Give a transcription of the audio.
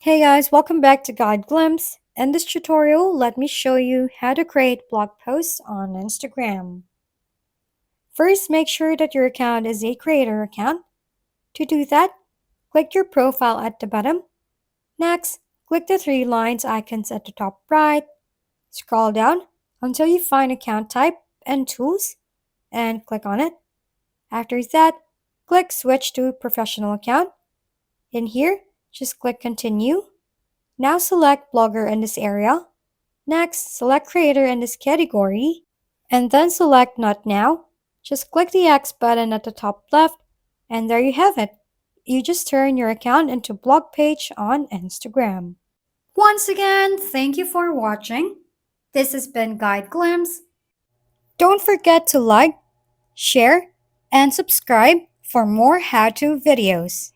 Hey guys, welcome back to Guide Glimpse. In this tutorial, let me show you how to create blog posts on Instagram. First, make sure that your account is a creator account. To do that, click your profile at the bottom. Next, click the three lines icons at the top right. Scroll down until you find account type and tools and click on it. After that, click switch to professional account. In here, just click continue. Now select blogger in this area. Next, select creator in this category, and then select not now. Just click the X button at the top left, and there you have it. You just turn your account into blog page on Instagram. Once again, thank you for watching. This has been Guide Glimpse. Don't forget to like, share, and subscribe for more how-to videos.